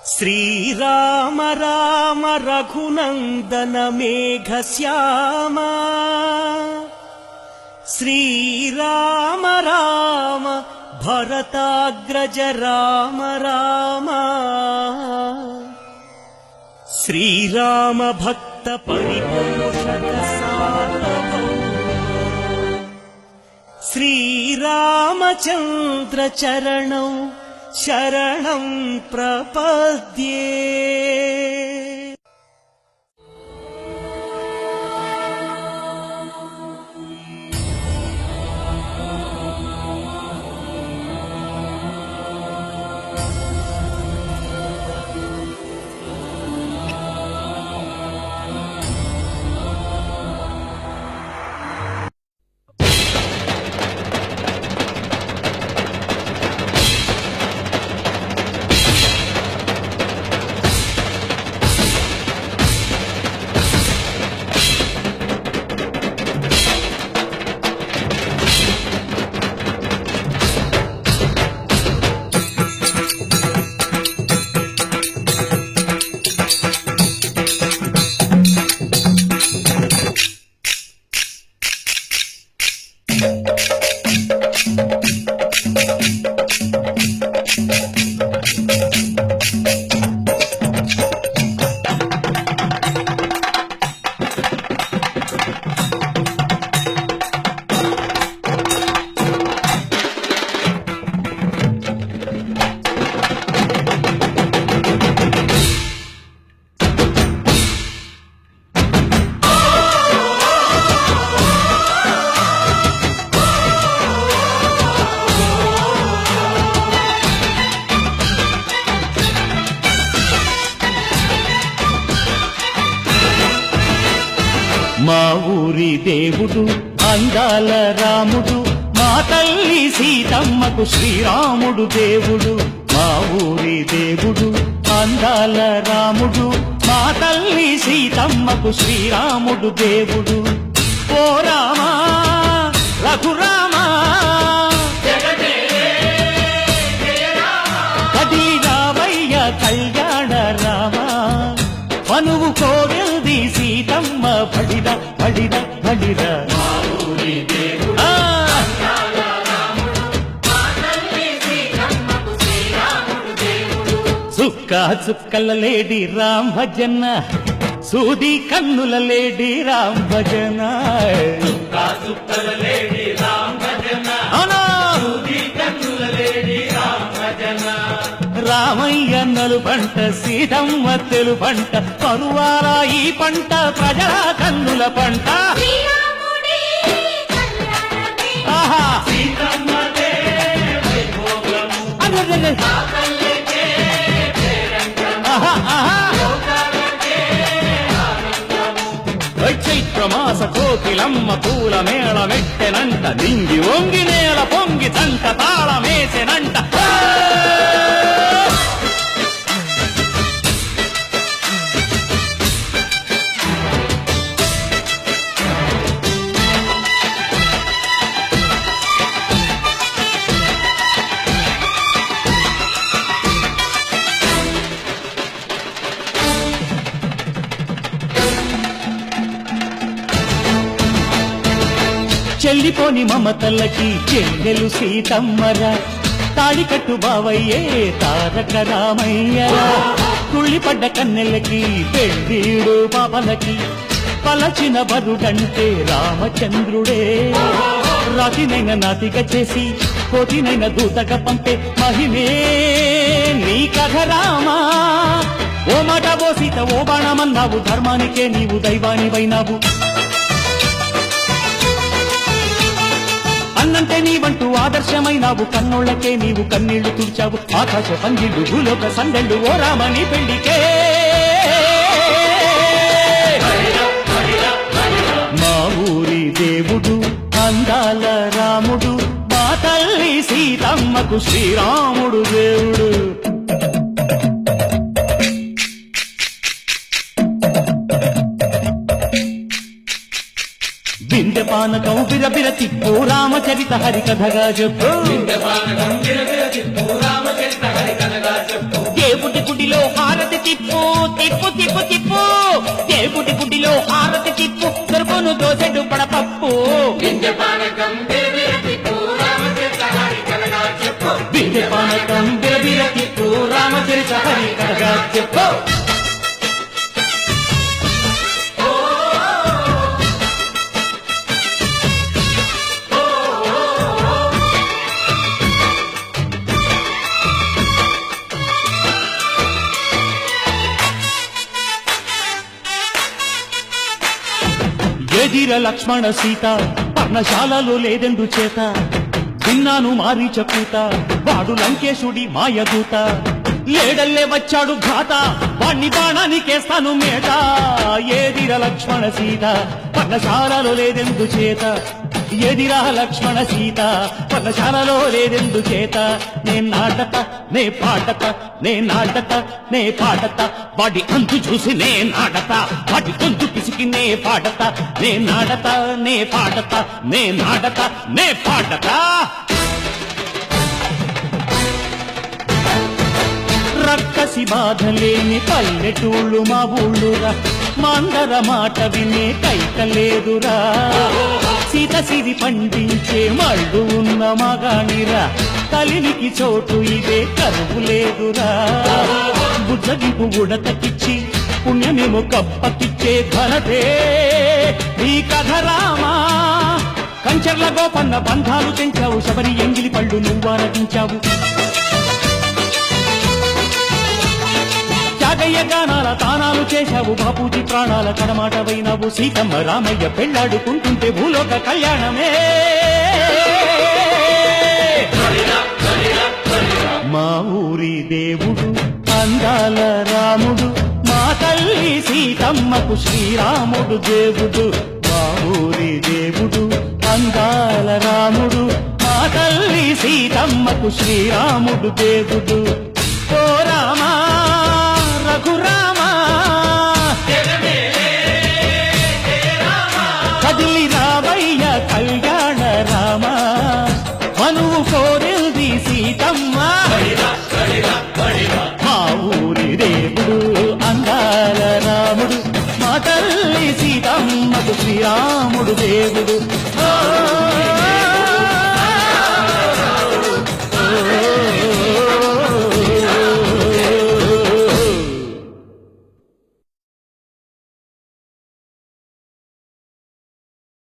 శ్రీరామ రామ రఘునందన మేఘశ్యామ శ్రీరామ రామ భరతాగ్రజ రామ రామ శ్రీరామ భక్త పరిపోషక సార్వభౌమ శ్రీరామచంద్ర చరణం శరణం ప్రపద్యే. మా ఊరి దేవుడు అందాల రాముడు, మా తల్లి సీతమ్మకు శ్రీరాముడు దేవుడు. మా ఊరి దేవుడు అందాల రాముడు, మా తల్లి సీతమ్మకు శ్రీరాముడు దేవుడు. ఓ రామా రఘురామా కది రామయ్య కళ్యాణ రామా, మనువు కోరింది సీతమ్మ బడిద బడిద బడిద. చుక్క చుక్కల లేడి రామ్ భజన, సూది కన్నుల లేడి రామ్ భజన. రామయ్య నలు పంట సీతమ్మ తెలు పంట, పరువాల ఈ పంట ప్రజల కన్నుల పంట. చైత్రమాస కోకిలమ్మ పూల మేళ మెట్టెనంట, దింగి వంగి నేల పొంగి తంట తాళమేసెనంట. చెల్లిపోని మమతలకి చెల్లెలు సీతమ్మరా, తాడికట్టు బావయ్యే తారక రామయ్యరా. కుళ్ళిపడ్డ కన్నెలకి పెళ్ళీడు పాపలకి, పలచిన బరుడంటే రామచంద్రుడే. రాతినైన నాతిగా చేసి కోతినైన దూతగా పంపే మహిమే నీ కథ రామా. ఓ మాట ఓ సీత ఓ బాణమన్నావు, ధర్మానికే నీవు దైవానివైనావు. అన్నంటే నీవంటూ ఆదర్శమైనావు, కన్నోళ్లకే నీవు కన్నీళ్లు తుడిచావు. ఆకాశ పందిళ్ళు భూలోక సందెళ్ళు ఓ రామని పెళ్లికే. మా ఊరి దేవుడు అందాల రాముడు, మా తల్లి సీతమ్మకు శ్రీరాముడు దేవుడు. బిందె పానకం బిరబిర తిప్పు రామచరిత హరికథగా చెప్పు. దేవుడి గుడి గుడిలో హారతి తిప్పు తిప్పు తిప్పు తిప్పు దేవుడి గుడిలో హారతి తిప్పు దొరుకును దోసెడు పడపప్పు బిందె పానకం బిరబిర తిప్పు రామచరిత హరి కథగా చెప్పు బిందె పానకం బిరబిర తిప్పు రామచరిత హరి కథగా చెప్పు ఎదిర లక్ష్మణ సీత పర్ణశాలలో లేదెందు చేత విన్నాను మారీచ కూత వాడు లంకేశుడి మాయదూత లేడల్లే వచ్చాడు ఘాత వాణ్ణి బాణానికేస్తాను మేట ఎదిర లక్ష్మణ సీత పర్ణశాలలో లేదెందు చేత ఎదిరా లక్ష్మణ సీత పర్ణశాలలో లేదెందు చేత నే నాటత నే పాటత నే నాటత నే పాటత వాడి అంతు చూసి నే నాటత వాడి గొంతు పిసికి నే పాటత నే నాటత నే పాటత నే నాటత నే పాటత రక్కసి బాధలేని పల్లెటూళ్ళు మా ఊళ్ళురా మందర మాట వినే కైకలేదురా సీత సిరి పండించే మళ్ళు ఉన్న మగానిరా కలినికి చోటు ఇదే కరువు లేదురా బుజ్జగింపు ఉడతకిచ్చి పుణ్యమేమో కప్పకిచ్చే ఘనతే ఈ కథ రామా కంచర్ల గోపన్న బంధాలు తెంచావు శబరి ఎంగిలి పళ్ళు నువ్వారగించావు త్యాగయ్య గానాల తానాలు చేశావు బాపూజీ ప్రాణాల కడమాటవైనవు సీతమ్మ రామయ్య పెళ్లాడుకుంటుంటే భూలోక కళ్యాణమే మా ఊరి దేవుడు అందాల రాముడు మా తల్లి సీతమ్మకు శ్రీరాముడు దేవుడు మా ఊరి దేవుడు అందాల రాముడు మా తల్లి సీతమ్మకు శ్రీరాముడు దేవుడు ఓ రామా రఘురామా కదిలి రామయ్య కళ్యాణ రామ మనువు కోరింది సీతమ్మ మా ఊరి దేవుడు అందాల రాముడు మా తల్లి సీతమ్మకు శ్రీరాముడు దేవుడు